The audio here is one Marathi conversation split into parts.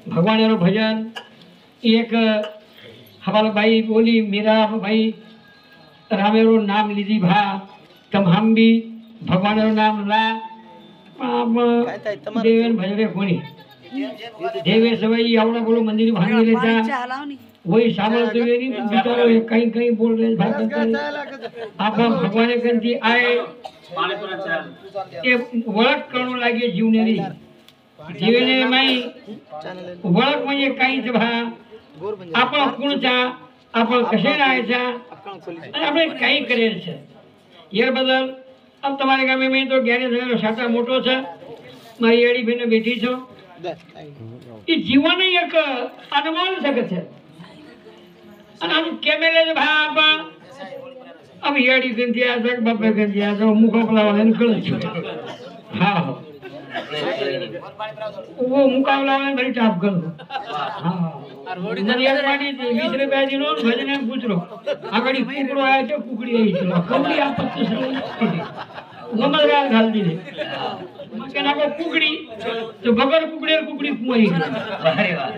भगवान भजन एक हमारा भाई बोली मेरा भाई रामेरो नाम लीजी भा तम हम भी भगवान नाम ला देवेन भजरे कोणी देवे सवई आवड़ा बोलो मंदिर भांगी लेता वही सामल देवेनी बिचारो कहीं कहीं बोल रहे आप भगवान कंती आए ये वळख करू लागे जीवनेरी जीवने माई वळख म्हणजे काहीच भा आपण कोणचा आपण कसे राहायचा आणि आपण काही करायचं यार बदल अब तुम्हारे गामे में तो ज्ञानेश्वर शाखा मोटो છે મારી એડી બેને બેઠી છો એ જીવન એક અનમોલ શકે છે અને આમ કેમેલે જ ભાપ अब एडी ગંધી આ જગ બાપે ગંધી આ જો મુખો પલાવા ને કળ છે હા वो मुकाबला में बड़ी टाप कर हां नरिया पानी 20 रुपया दिनो भजने पूछ लो आगड़ी कुकड़ो आया तो कुकड़ी आई चलो कुकड़ी आपत्ति से नमस्कार घाल दिले मके ना को कुकड़ी तो बगर कुकड़ी कुकड़ी कुई अरे वाह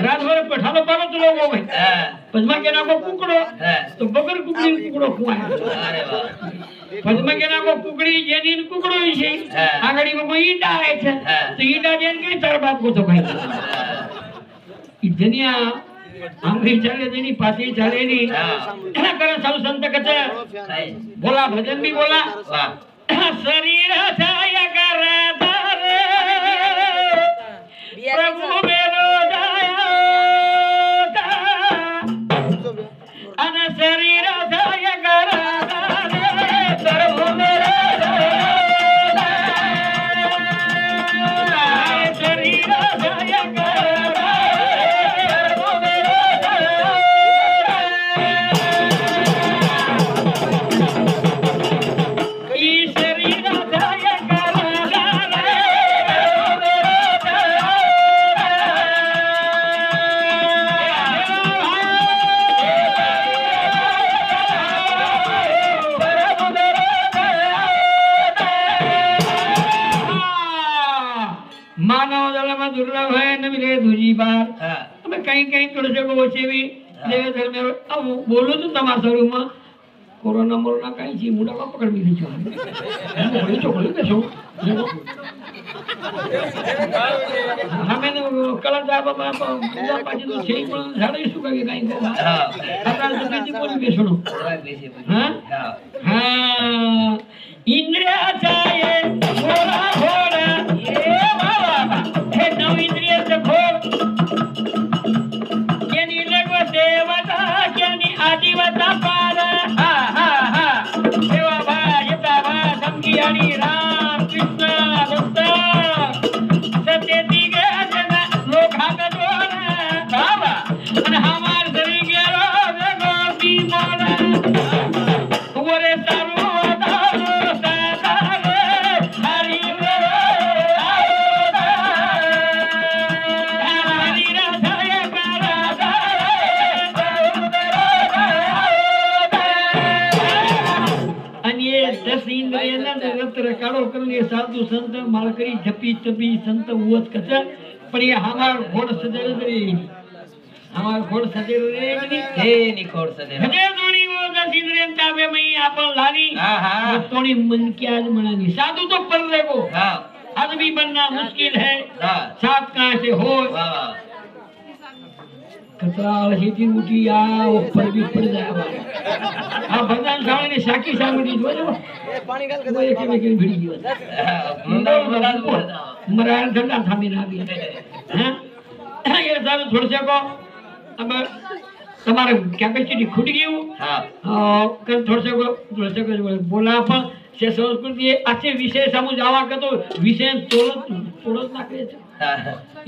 रात भर पठालो पालो तो लोगो भाई पजमा के ना को कुकड़ो तो बगर कुकड़ी कुकड़ो कुई अरे वाह पजमा के ना को कुकड़ी जेनी कुकड़ो છે આગળી માં ઈંડા આવે છે તો ઈંડા જેન કે તાર બાપ કો તો ભાઈ ઈ દુનિયા આંગળી ચાલે જેની પાછી ચાલે ની એના કરે સૌ સંત કચે બોલા ભજન भी बोला शरीर छाया कर धारे प्रभु मेरो दया अन शरीर छाया कर दुर्लभ है न मिले दूजी बार हमें कहीं कहीं थोड़े से वो से भी देवे धर्म में अब बोलो तो तमाशा रूम कोरोना मोरोना कहीं सी मुंडा का पकड़ मिली जो बड़ी चोकड़ी बेचो हमें ने कलर जा बाबा पूजा पाजी तो छे पण झाडे सुका के कहीं को आता तो किती कोणी बेसणो हां हां इंद्रिया छाये भोला भोला ये बाबा हे नौ इंद्रिय से भोग केनी लगो देवता केनी आदिवता पार हा हा हा देवा भाजता भा संगी आणि राम कृष्ण भक्त सत्य दिगे जना लोकात दोन बाबा आणि हमार सरी गेलो गोपी मोला ओरे सारू काढो करून ये साधू संत मालकरी झपी चपी संत उवत कच पण ये हमार घोड सजेल रे हमार घोड सजेल रे हे नि घोड सजेल हजे जोडी वो दसिंद्रेन ताबे मई आपण लानी हां हां तोणी मन की आज मनानी साधु तो पर लेगो हां आज भी बनना मुश्किल है हां साथ कहां से हो वाह कचरा शेती उठी आ ऊपर भी पड़ जाए आ भगवान सामने ने साकी सामने जो ए पानी गाल के एक में के भिड़ी गयो मराल ठंडा थामी ना भी हैं ये सारे छोड़ सको अब તમારે કેપેસિટી ખૂટી ગયું હા કર થોડ સકો બોલા પણ से संस्कृती असे विषय समोर जावा का तो विषय तोडत नाखे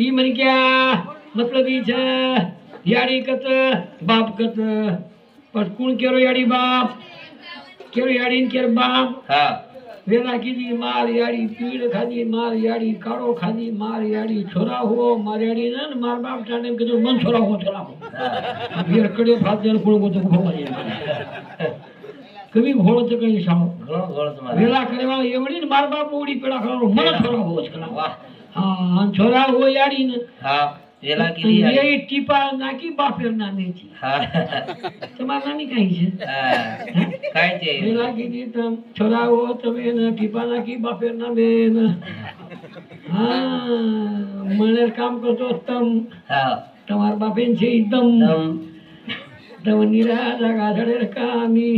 ई म्हण क्या मतलब ई छ याडी कत बाप कत पर कोण केरो याडी बाप केरो याडी केर बाप हां वेला कीदी मार याडी पीड़ खादी मार याडी काड़ो खादी मार याडी छोरा हो मार याडी न मार बाप टाने के तो मन छोरा हो ये कड़े फात जन कोण को तो भवाई कभी घोड़ो तो कहीं शाम घोड़ो तुम्हारे वेला करे वाला ये बड़ी न मार बाप उड़ी पेड़ा करो मन छोरा होश करा वाह हां छोरा हो यारी न हां वेला की ये टीपा नाकी बापेर नाने छी हां तुम्हारा नानी कहीं छे हां काय छे वेला की दी तुम छोरा हो तमे न टीपा नाकी बापेर ना बेन हां मने काम करतो तम हां તમાર બાપેન છે એકદમ તમની રાજા ગાધડે કામી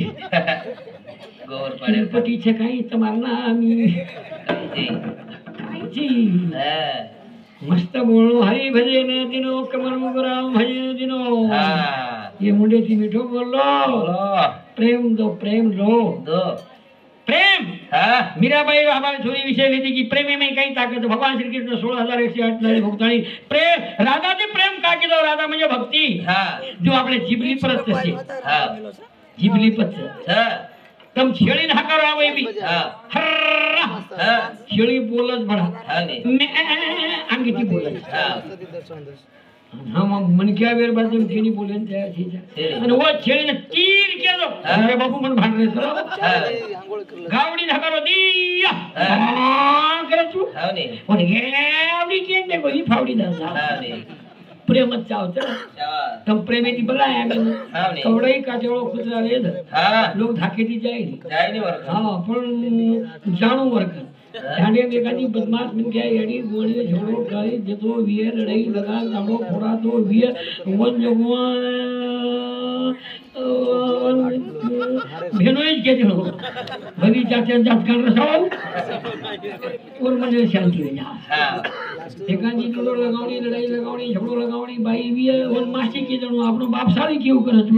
ગોર પડે પતિ છે કાઈ તમાર નામી કાઈજી મસ્ત બોલો હરી ભજન દિનો કમર મુગરામ ભજન દિનો ये मुंडे थी मीठो बोलो प्रेम दो प्रेम हाँ मीराबाई हमारे छोरी विषय लेती कि प्रेम में कई ताकत भगवान श्री कृष्ण 16,108 भक्तानी प्रेम राधा ते प्रेम का की दो राधा म्हणजे भक्ती हाँ जो आपले जिबली परत तसे हाँ जिबली पत हाँ तम छेड़ी ना करो आवे भी हाँ हर्रा हाँ छेड़ी बोलत बड़ा हाँ मैं अंगिती बोलत हाँ हम मन क्या वेर बात में केनी बोलेन त्या चीज आणि वो छेड़ीने तीर केलो अरे बापू मन भांडरे चलो गावडी धकारो दिया करे तू हावने पण गावडी केन देखो ही फावडी दा हावने प्रेमच चावत तम प्रेमेती बलाया हावने कवडई काटेळो कुत्रा रेद हां लोक धाकेती जायनी वर हां पण जाणू वर ठाणे में एखादी बदमाश मिल गया एडी गोली झोड़ो गाली जतो वीर लड़ाई लगा जानो घोड़ा तो वीर वन जगवा भेनोइज के दिनो भवी चाचा जात कर रसाओ और मने शांति हो जा हां एखादी डोलो लगावणी लड़ाई लगावणी झगड़ो लगावणी बाई वीर वन मासी के जणो आपनो बाप सारी केव करे तू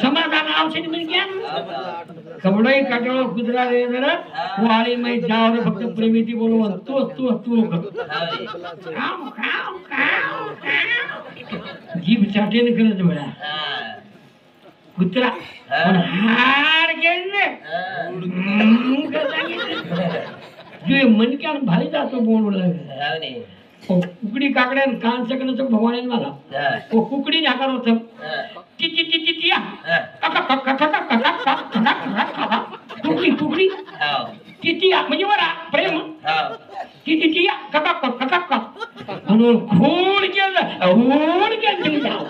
समाधान आवશે ને મને कवडई काटेळो कुत्रा रे जरा वाली मै जाव रे फक्त प्रेमीती बोलव तू काव काव काव जीभ चाटे ने करत बडा कुत्रा पण हाड गेले जो मन क्या भारी जातो बोलू लागे कुकड़ी काकड़े कान सकने तो भगवान मारा वो कुकड़ी ना करो तुम टी टी टी टी टिया कुकड़ी कुकड़ी टिटिया म्हणजे वरा प्रेम टिटिया कका कका कका आणि खोल के चली जाओ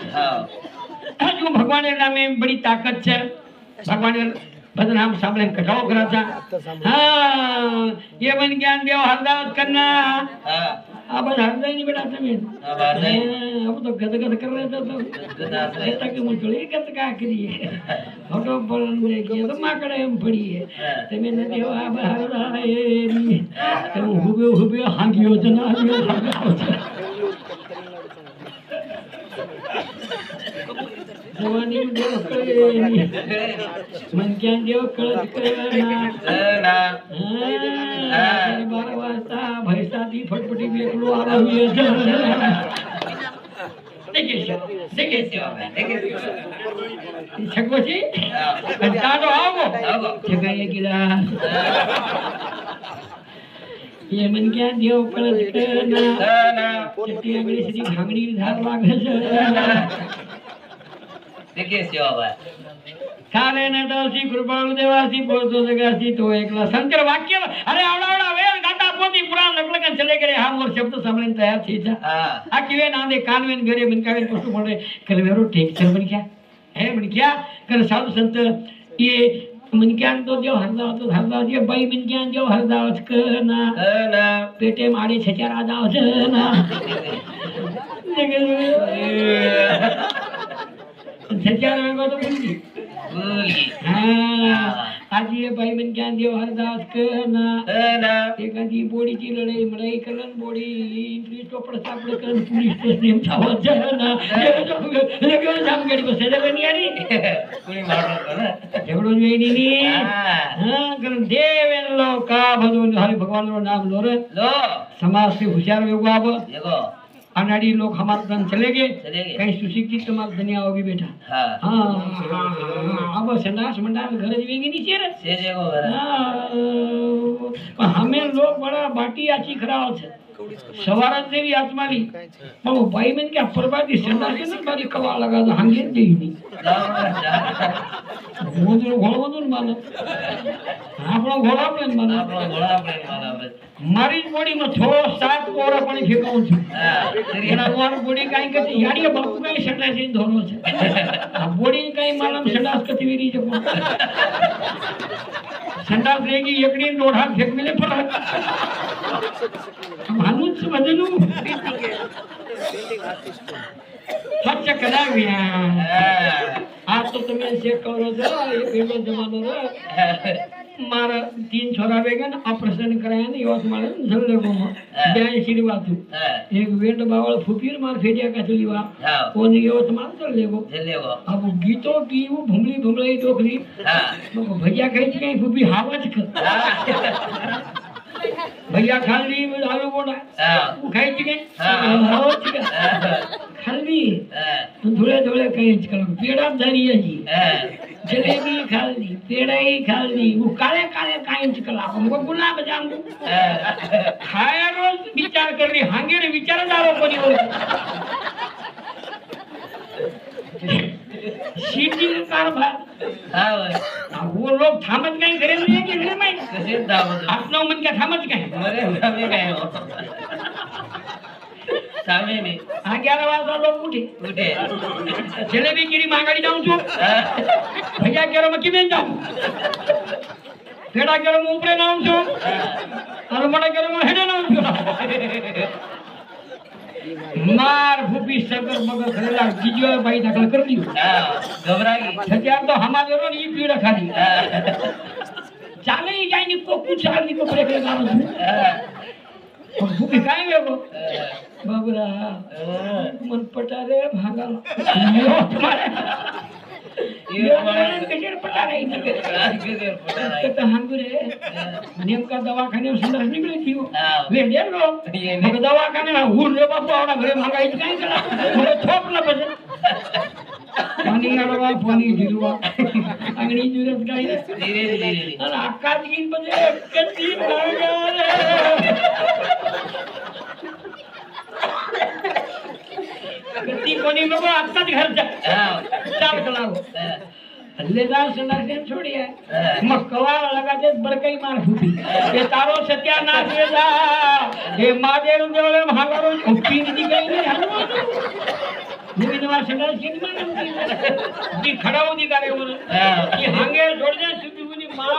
जो भगवान के नाम में बड़ी ताकत है भगवान बदनाम सामने कटाव करा था हाँ ये मन ज्ञान देव हरदास करना अब हरदा नहीं बेटा तुम्हें अब तो गद गद कर रहे थे तो कहता कि मुझे गद का करिए फोटो पर देखिए तो माकड़े हम पड़ी है तो मैंने देव अब हरदा है तो हुबे हांगी योजना जवानी देव कळे मन क्या देव कळत कळना ना 12 वाजता भैसाती फटफटी बेकलो आरामी देखे छकवची दादो आओ छकाये गिलास ये मन क्या देव कळत कळना चट्टी अंगडी सदी भांगडी धार लागस देखे सेवा सारे नटासी कृपाळू देवासी बोलतो जगासी तो एकला संकर वाक्य अरे आवडा वेळ गाता पोती पुराण लग्न चले करे हा मोर शब्द सामने तयार थी जा आ किवे नांदे कानवेन घरे मनकावेन पशु पडे कलवेरो ठीक चल बन क्या है बन क्या कर साधु संत ये मन ज्ञान तो देव हरदा तो हरदा ये बाई मन ज्ञान देव हरदा करना पेटे माडे छचार आजा ना छचार में तो बोली आज ये भाई मन क्या देव हरदास करना एखादी बोडीची लढाई मडाई करण बोडी इंग्लिश टोपड सापड करण पोलीस स्टेशन जावं जाना लगेच जामगडी बसायला बनी आली कोणी मारतो ना झगडून वेणी नी कारण देव लोक भगवान हरि भगवान रो नाम लो रे लो समाज से होशियार होगो अब देखो अनाड़ी लोग हमारे धन चले गए कहीं सुशिक्षित तुम्हारा दुनिया होगी बेटा हाँ अब संडास मंडास घर जीवेंगे नीचे रे हमें लोग बड़ा बाटी आची खराब है सवारत देवी आत्माली पण भाई मन क्या परबादी संडास ने बारी कवा लगा तो हंगे देई नहीं મોદીનો ઘોડો હતો ને માનો આપણો ઘોડો આપણે ને માનો મારી જ બોડીમાં 6-7 પોરા પાણી ફેંકાવું છું એના મારું બોડી કાંઈ કતી યાડીએ બાપુ કાંઈ સંડાસ ઈ ધોનો છે આ બોડી કાંઈ માલમ સંડાસ કતી વીરી છે સંડાસ રેગી એકડી દોઢા ફેંક મિલે પર માનું છે બધું સચ્ચ કરાવ્યા આ તો તમે ચેક કરો છો એ પેલો જમાનો મારા 3 છોરા ભેગા ને ઓપરેશન કરાયા ને એવા મારે જલ્દીમાં 82 ની વાત એક વેટ બાવળ ફૂપીર માર ફેડિયા કાચલી વા કોને એવો તમારે ચલ લેવો अब गीतो की वो भुमली भुमलाई टोकरी भैया कही कहीं फूपी हावज भैया खाली आलू बोला वो खाई थी कहीं हावज खाली थोड़े थोड़े कहीं करो पेड़ा धरी है जी जलेबी खाली पेड़ा ही खाली वो काले काले कांच कला हमको गुलाब जामुन खाया रोज विचार कर रही हांगे रे विचार दारो कोनी हो सीटी कारभार हां वो लोग थामत काय करे नाही की नाही माहिती कसे दावत आपनो मन क्या थामत काय अरे सामे काय हो सामे ने आ 11 वाजता लोग उठे जलेबी कीड़ी मांगाड़ी जाऊं छु भैया केरो में किमेन जाऊं पेड़ा केरो में ऊपरे नाम छु और बड़ा केरो में हेडे नाम छु मार भूपी सगर मगर खरेला जीजो भाई दाखल कर दियो घबरा गई सत्यार तो हमारे रो नी पीड़ा खाली चाले ही जाई नी को कुछ आदमी को ब्रेक लगानो और भूपी काई वेगो बाबरा मन पटा रे भागा यो तुम्हारे ये मन कशेर पटा रही थी तो हांगुरे नेमका दवाखाने में संडास निकली थी वो वे दे लो मग दवाखाने में हुर रे बापू आवडा घरे भागाई काय करा थोडं थोपलं बस पाणी गाडवा पाणी जिरवा अंगणी जुरत काय धीरे धीरे आणि आकाश गीन म्हणजे कच्ची भागा रे कच्ची कोणी लोग आत्ताच घर जा चार कलाव हल्लेदार संडास छोड़ी है मग कवा लगाते बरकई मार फूटी ये तारो सत्यानाश वेला ये मादेर देवले महागारो उपीन दी गई नहीं हलवा नवीनवार संडास की माने दी खड़ा हो दी करे वो ये हांगे छोड़ दे सुबी बुनी मां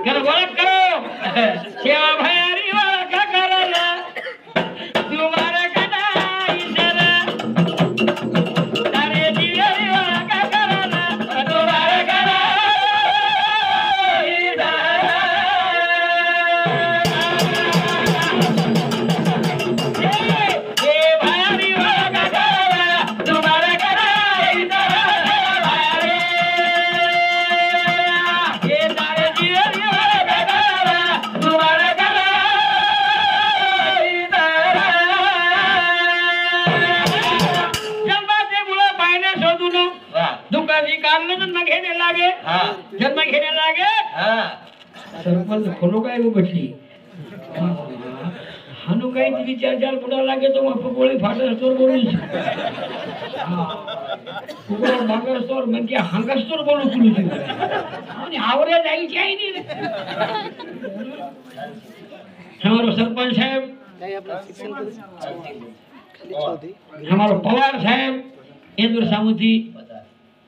कर वर्क करो क्या भैरी वाला का करला तुम्हारे कनाई सरा तारे दिवेरी वाला का करला तुम्हारे कनाई सरा ये भैरी वाला का करला तुम्हारे कनाई सरा भैरी ये तारे दिवेरी जन्म घेने लागे सरपंच खोलो काय वो बटली हानु काय तिची 4-4 फुटा लागे तो मग गोळी फाटल स्टोर बोलू कुकुर भागर स्टोर म्हणजे हांगा स्टोर बोलू कुलू आणि आवरे जाई जाई नहीं हमारो सरपंच साहब हमारो पवार साहब इंद्र सामुती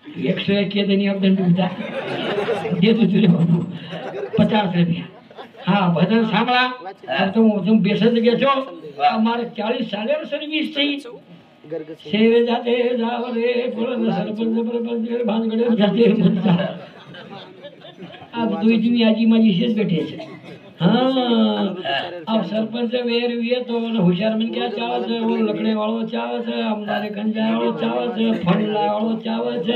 101 के दिन अब दंड उठा दे तो तुझे बाबू 50 रुपया हाँ भजन सांभळा तुम बेसन गए छो हमारे 40 साल सर्विस थी सेवे जाते जावरे बोलो सरपंच सरपंच भानगडे जाते म्हणता अब दुई दुई आजी माझी शेत बैठे छे हाँ अब सरपंच वेर विये तो होशियार मन क्या चावत वो लकड़े वालों चावत हमारे गंजा वालों चावत फंडला वालों चावत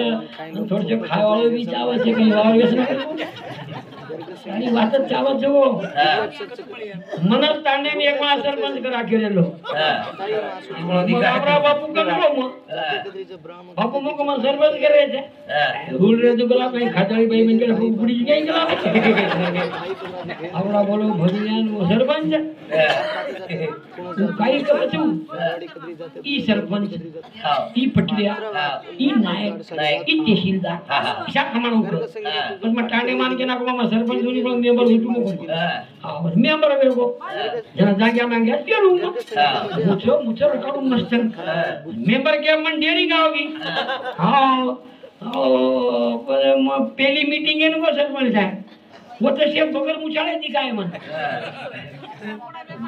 थोड़े से खाए वालों भी चावत कहीं और व्यसन आणि वाटत चालत जवळ हा. मनच तांडे मी एक वेळा सरपंच करा केलेलो हा. मग आपला बापू करलो मग बापू मग सरपंच करायचं हा. रूल रे तुला काही खाताळी बाई म्हणजे पुढीची काही केला आपला बोलो भजन सरपंच काही करायचं ई सरपंच ई पटल्या ई नायक ई तहसीलदार अशा कमान होतं पण मग ठाणे मान के नाको मग सरपंच दोन्ही पण मेंबर होतो मग मेंबर वेगो जरा जाग्या मांग्या पेरू मुछो मुछो काढून मस्त मेंबर के मन डेरी गावगी हा मग पहिली मीटिंग आहे ना सरपंच साहेब वो तर शेफ बगर मुचाळे ती काय म्हण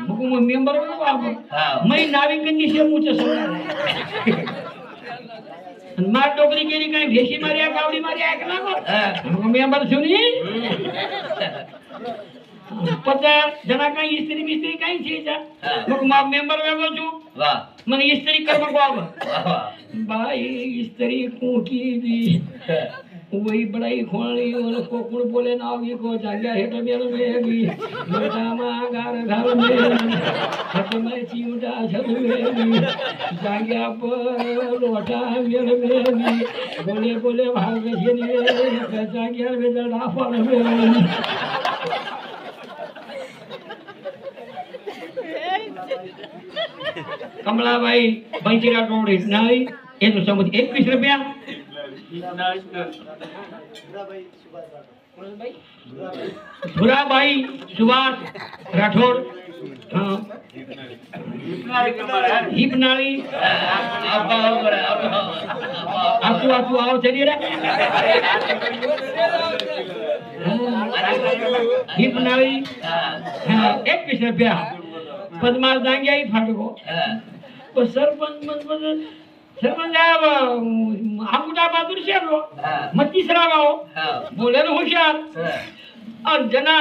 मग मेंबर मैं नावी कधी शेफ मुच मार टोकरी केली काय भेशी मार्या गावडी मार्या ऐकला मग मेंबर सुनी पता जना काही इस्त्री मिस्त्री काही छेचा मग मेंबर वेगो छु मन इस्त्री कर मग भाई इस्त्री कोकी दी वही बड़ाई खोलनी और को कुण बोले ना ये को जाग्या हेट मेल में भी बेटा मागार घर में हट में चिमटा झल में भी जाग्या पर लोटा मेल में भी बोले बोले भाग छने जाग्या में डा फल में कमलाबाई बंशीरा टोड़ी नाही ये तो समझ 21 रुपया धुराबाई सुभाष राठौड़ हिपनाली आतू आतू आओ चलिए रे हिपनाली 21 रुपया पद्मार जाएंगे ही फाटको तो सरपंच मतलब सरपंच अंगूठा बहादुर शेरो मग तिसरा गाव बोले हुशार और जना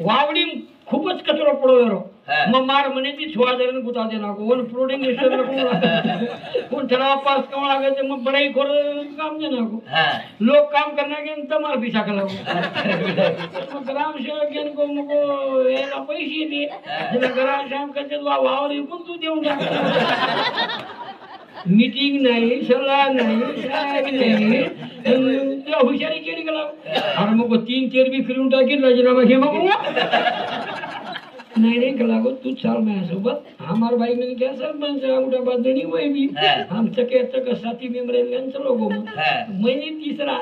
वावडी खूपच कचरो पडो मग मार म्हणे ती छुआदरन गुता देना को वन प्रोडिंग स्टेशन कोण ठराव पास कम लागे ते मग बड़ाई खोर काम देना को लोग काम करना के तमार पीछा कला को ग्राम सेवक के को मको एला पैसे दे जना ग्राम सेवक के वावर कोण तू देऊन मीटिंग नाही सलाह नाही काय नाही हुशारी केली गेला आणि मग 3-4 भी फिरून टाकी राजीनामा घे मग नहीं नहीं कला को तू चल मैं सोबत हमार भाई मैंने क्या सरपंच अंगूठा बांधणी वही भी हम चके साथी मेंबर लेन चलो गो मैंने तीसरा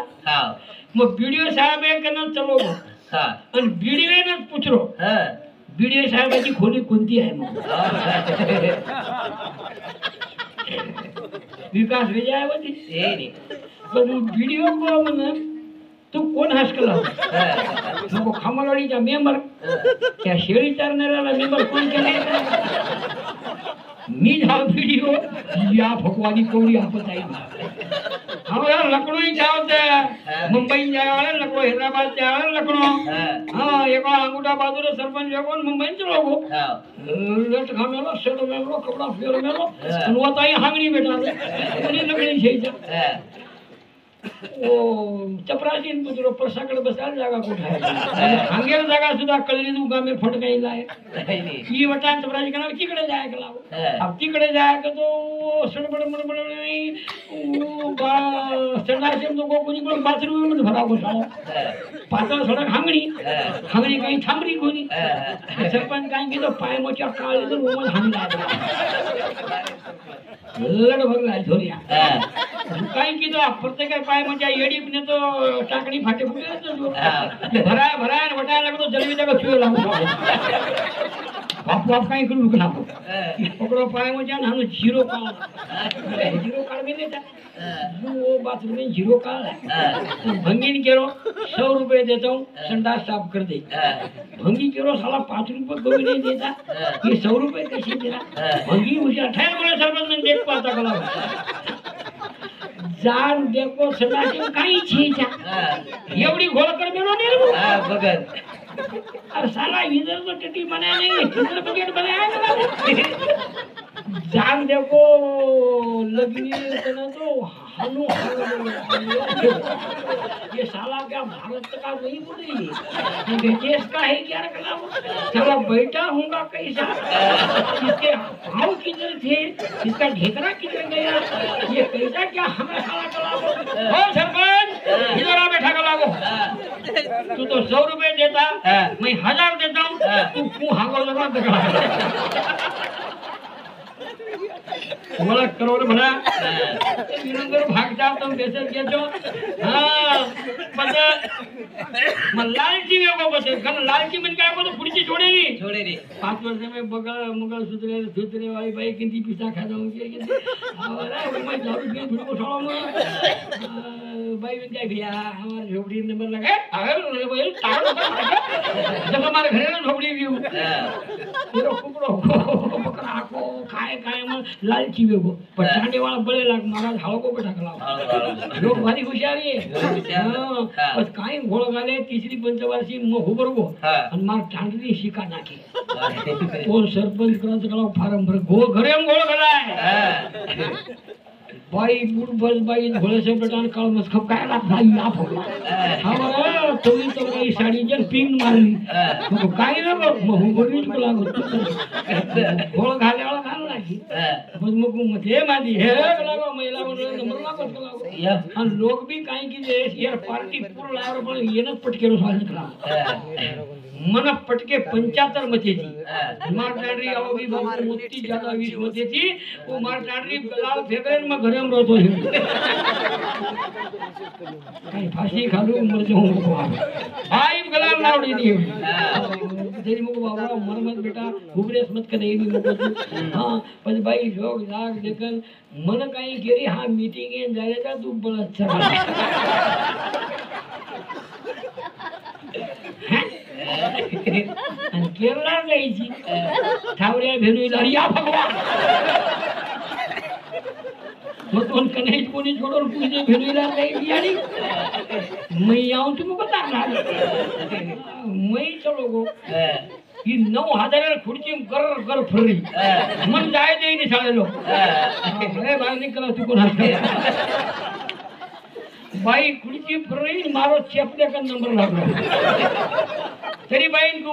मग वीडियो साहब है करना चलो गो आणि वीडियो ने पूछरो वीडियो साहेबाची खोली कोणती आहे मग विकास विजय होती पण वीडियो को म्हणे तू कोण हासकला नको खामलवाडीचा मेंबर त्या शेळी चारणाऱ्याला मेंबर कोण केला मी हा व्हिडिओ या भगवानी कोणी आपत आहे हमारा लखनऊ ही जावत मुंबई जावे लखनऊ हैदराबाद जावे लखनऊ हां एक अंगूठा बहादुर सरपंच कोण मुंबई चलो गो लट खामेलो शर्ट मेलो कपड़ा फेर मेलो वताई हांगणी बेटा कोणी लगणी छेचा ओ चपरासीन पुत्र परसाकडे बसायला जागा कुठे आहे हांगेर जागा सुद्धा कळली तू गामे फटकाईला आहे ही वटान चपरासी करा तिकडे जाय का लाव अब तिकडे जाय का तो सडबड मडबड नाही संडासी तो कोणी पण बाथरूम मध्ये भरा बसाव पातळ सडक हांगणी हांगणी काही थांबरी कोणी सरपंच काय की तो पाय मोच्या काळी तर ओमन हांगला लड भरला झोरिया काय की तो प्रत्येक पाय मोच्या येडी ने तो टाकणी फाटे फुटे भराय भराय वटायला लागतो जलवी जागा चुळ लागतो बाप बाप काय करू नको नको पकडो पाय मोच्या ना झिरो काळ में देता वो बाथरूम में झिरो काळ है भंगीन केरो 100 रुपए देता हूँ संडास साफ कर दे भंगी केरो साला 5 रुपए कोई नहीं देता ये 100 रुपए कैसे दे रहा भंगी मुझे 18 बोले सरपंच में देख पाता कला जान देखो सदाशिव काही छीचा एवढी घोळ कर मेलो ने बगत अरे साला इधर तो टटी बनाया नहीं इधर बकेट बनाया ना जान देखो लगनी तना तो हनु ये साला क्या भारत का नहीं बोली ये देश का है क्या रखना साला बैठा हूँगा कैसा इसके भाव किधर थे इसका ढेकरा किधर गया ये कैसा क्या हमें साला कला हो सरपंच इधर आ बैठा कला को तू तो 100 रुपए देता मैं 1000 देता हूँ तू हागो लगा दे मला करोड म्हणा विनंदर भाग जातो बेसर घेतो हां पण मग लालची वेगो बसे कारण लालची म्हणजे काय बोलतो पुढची छोडेली 5 वर्ष में बगल मुगल सुतरे वाली बाई किंती पिसा खा जाऊं के अरे मैं दारू पी फिर को छोड़ो बाई में क्या भैया हमारे झोपड़ी नंबर लगा अगर भाई तारो जब हमारे घर में झोपड़ी व्यू तेरो कुकड़ो बकरा को खाए खाए में लालची वेगो पण चांडे वाला बळे लाग महाराज हाळको पे टाकला लोक भारी हुशारी आहे बस काय घोळ घाले तिसरी पंचवार्षी मग उभरगो आणि मार चांडली शिका नाकी तो सरपंच करांचा कला फारम भर घरे घोळ घालाय बाई बुड बस बाई घोळ्याचे बेटान काळ मस्खप काय ना भाई आप होगा हमारा तोई तो बाई साडी जन पिंग मारली काय ना मग गोडीच लागो घोळ घाले वाला घाल लागी बस मग मध्ये माझी हे लागो महिला म्हणून नंबर लागो लागो आणि लोक भी काय की जे यार पार्टी पूर्ण लावर पण येनच पटकेरो सांगितला मन पटके 75 मतेची मार टाडरी अवगी बाबू मोती ज्यादा 20 मतेची वो मार टाडरी लाल फेगरेन में घरे में रहतो काय फाशी खालू मर जाऊं को भाई गलाल लावडी दी तेरी मुको बाबा मर मत बेटा घुबरेस मत करे भी मको हां पण भाई लोग जाग देखन मन काही केरी हा मीटिंग ए जायचा तू बळ अच्छा आणि केरळला जायची ठावऱ्या भेनुईला या भगवान मग तो कन्हैया कोणी छोडून पूजे भेनुईला जायची आणि मैं आऊं तुमको बता मैं चलो गो ही 9000 खुर्ची कर कर फरली मन जाय दे नहीं साले लोग अरे भाई निकला तू कोण बाई खुर्ची फरली मारो चेपले का नंबर लागला तेरी बहन को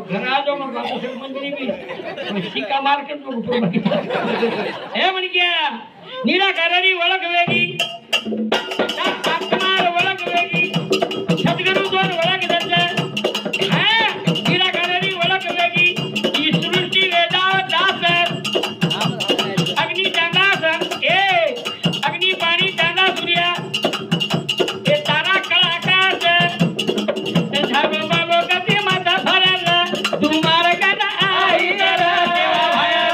घर आ जाओ मग आता मंदिरी भी शिका मार के तो ऊपर हे म्हण क्या निराकाराची ओळख वेगळी आत्मार ओळख वेगळी सद्गुरु दोन ओळख देतात हा निराकाराची ओळख वेगळी ही सृष्टी वेदा दास अग्नि चांदास ए अग्नि पाणी चांदा सूर्य ए तारा कळ आकाश ते झागो बागो गती माता भरला तुम्हारा कदा आई जरा देवा भाया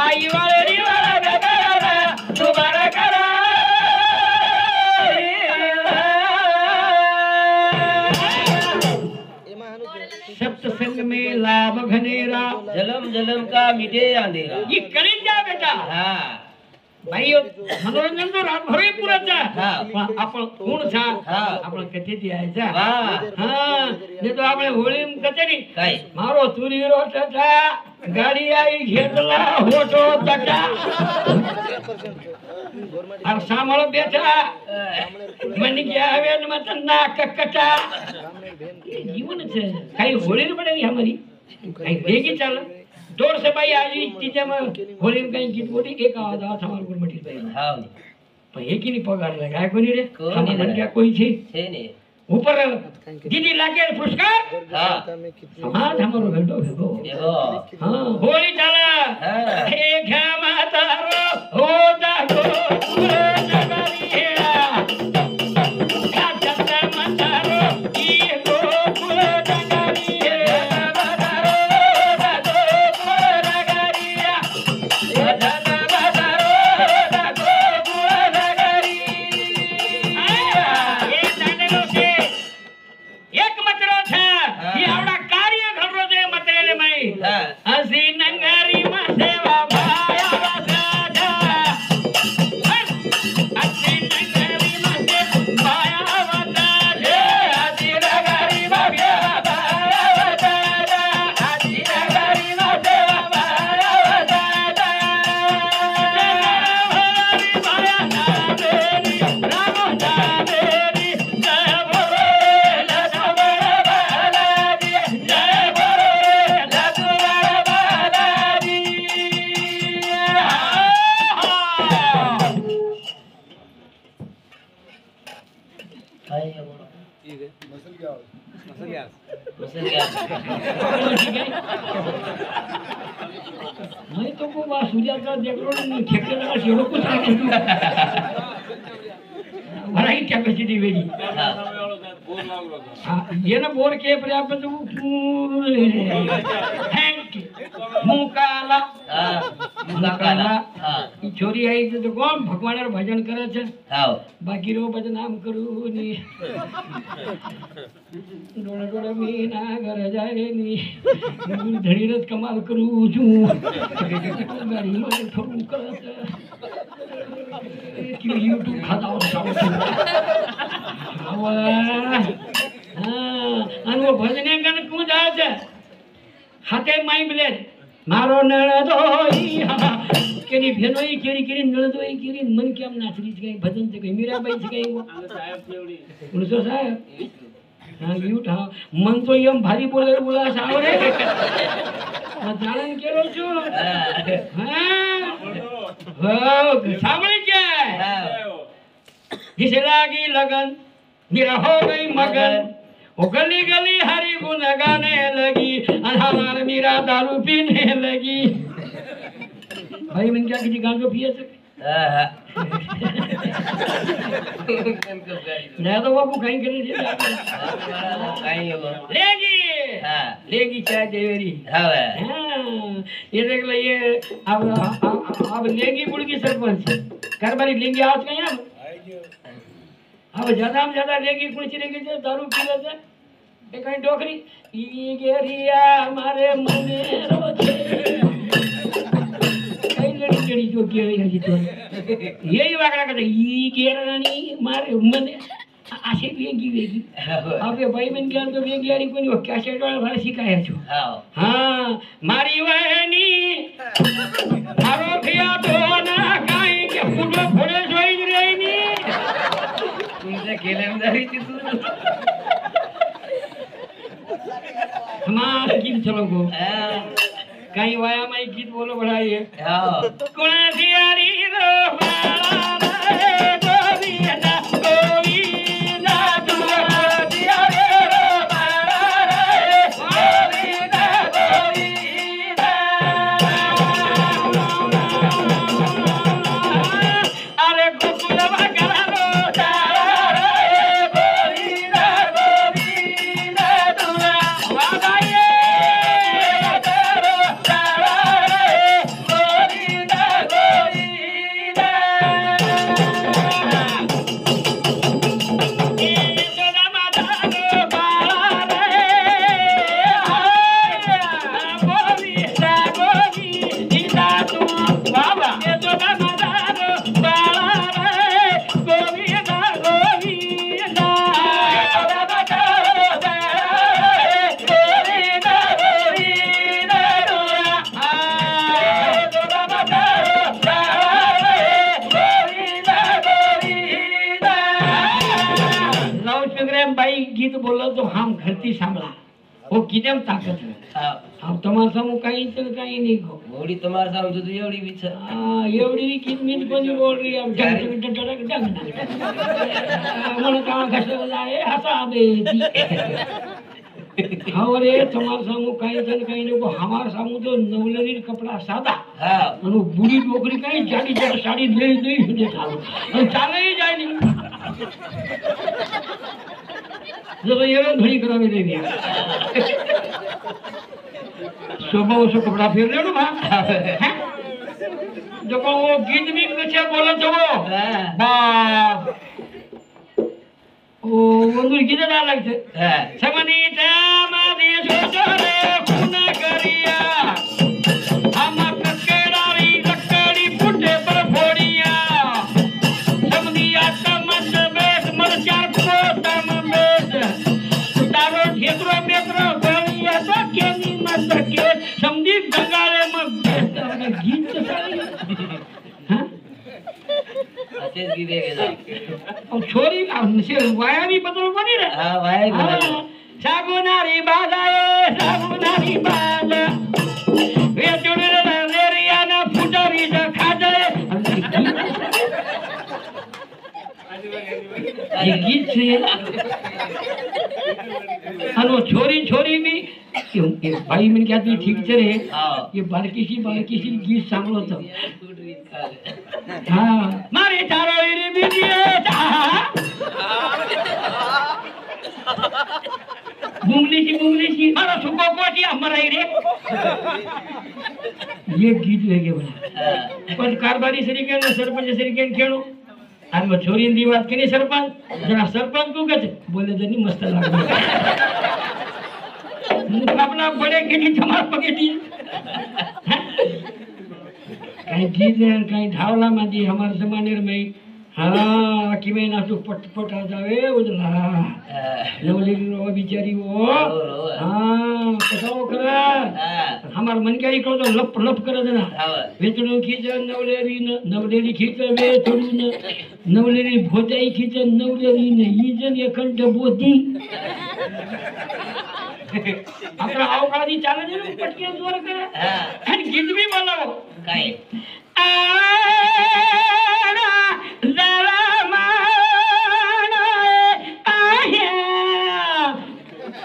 आई वाली वाला गगरा तुम्हारा करा सप्तसंग में लाभ घनेरा जलम जलम का मिटे अंधेरा ये करीन जा बेटा हाँ भाई मनोरंजन तो रात भर पुराचा आपण कोण छा आपण कथेती यायचा हां ने तो आपण होळी कथेनी काय मारो तुरी रोटचा गाडी आई घेतला होतो तटा और सामळ बेटा मन घ्यावे मत नाक कटा जीवन छे काही होळी पडेली हमारी काही बेगी चाल जोर से भाई आज तीजे में होली में कहीं गीत बोली एक आवाज हमारे को मटी भाई हां पर एक ही नहीं पगार लगा है कोनी रे हमारे क्या कोई छे नहीं ऊपर दीदी लाके पुरस्कार हां समाज हमारो भेटो भेगो देखो हां होली चला हे घ्या मातारो हो जागो जगारी हेरा काचा मातारो ई गो कुल जगारी हेरा हसी नंगारी सेवा भाया राजा हसी नंगारी भाया राजा मैं तो को बा सूर्या का देख लो नहीं ठेके लगा शेरो कुछ आके भराई कैपेसिटी वेगी ये ना बोर के पर्याप्त तो थैंक मुकाला मुकाला ई छोरी आई तो कोण भगवानर भजन करे छे हां बाकी रो भजन नाम करू नी डोळे डोळे मीना घर जाए नी धडीरत कमाल करू छू गाडी मध्ये ठोकू करत की YouTube खाता અને वो भजने गण कु जाए छे हाथे माई ब्लेड मारो नळदोई केनी भेनोई केरी केरी नळदोई केरी मन केम नाचरी छे भजन छे कई मीराबाई छे कई वो साहेब केवडी उनसो साहेब हां यूट हां मन तो एम भारी बोले बोला सावरे जाणन केलो छो हां हो सामने के जिसे लागी लगन मेरा हो गई मगन वो गली गली हरी गुन गाने लगी अनहार मेरा दारू पीने लगी भाई मन क्या किसी गांजो पिए सके नहीं तो बाबू कहीं करे लेगी लेगी चाय देवरी ये देख लो ये अब लेगी बुड़गी सरपंच करबारी लेंगी आज कहीं अब ज्यादा में ज्यादा लेगी कुछ लेगी जो दारू पी लेते ये कहीं डोकरी ई गेरिया हमारे मने रोचे कहीं लड़ी लड़ी जो की है तो यही वाकड़ा करते ई गेरानी मारे मने आशे लेगी लेगी अब ये भाई बन गया तो लेगी यारी कोनी वो कैसेट वाला भाई सिखाया छो हां मारी वहनी मारो खिया तो ना काई के फुटो फोड़े जोई रेनी तुमसे खेलेंदारी थी तू हमारा गीत चलो को कहीं वाया माई गीत बोलो बढ़ाइए कोना सियारी रो बाला रे गोविंदा गोविंदा तुमरा सियारी रो बाला रे गोविंदा गोविंदा अरे गोकुलवा करा रो गीत बोलो तो हम घरती सांभळा वो कितेम ताकत है अब तुम्हार सामू काही तो काही नहीं को मोड़ी तुम्हार सामू तो एवडी भी छ हां एवडी गीत मीत कोनी बोल रही अब डग डग डग मन का घसे जाए हसा बेती हां रे तुम्हार सामू काही तो काही नहीं को हमार सामू तो नवलरीर कपड़ा सादा हां अनु बूढ़ी डोकरी काही जाडी जाडी साड़ी ले दई देखा और चाले ही जाय नहीं जब ये धड़ी करा में दे दिया सुबह उसको कपड़ा फेर ले लो बा जो को वो गीत भी कुछ बोलो तो वो बा ओ वो गीत ना लगते समनी तामा दे छोरे खुना करिया हम ककेड़ारी लकड़ी फुटे पर फोड़िया समनी आता मत बेस मर चार पोतम तारो घेतरो मेत्रो बनिया तो केनी मत के समझी गंगारे में गीत सारी हां अच्छे गीत है और छोरी हमसे वाया भी बदल बनी रे हां वाया सागुनारी बाजा वे जोड़े लेरिया ना फुटारी जा खा जाए ये गीत से अनो छोरी छोरी भी भाई म्हणे क्या तुम्ही ठीक रे हाव. हे बारकीशी गीत सांगलो होतं हा मारे चारोळी रे मुंगलीशी मारा सुको कोटी अमराई रे ये गीत वेगे बना पण कारभारी सरीके सरपंच सरीके खेळू आणि मग छोरी दी बात केली सरपंच जरा सरपंच तू कच बोले जणी मस्त लागले मुकाबला बड़े केटी जमा पकेटी कहीं गीत कहीं ढावला मादी हमारे जमाने में हाँ कि मैं ना तो पट आ जावे उजला नवली रो बिचारी वो हाँ पटाओ करा हमार मन क्या इको तो लप कर देना वेचणो खींच नवलेरी खींच वेचणू नवलेरी भोजाई खींच नवलेरी ने ईजन एकंठ बोधी आपला अवकाळी चालले ना पटकन जोर करा आणि गीत बी बोलावं काय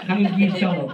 काही गीत चालव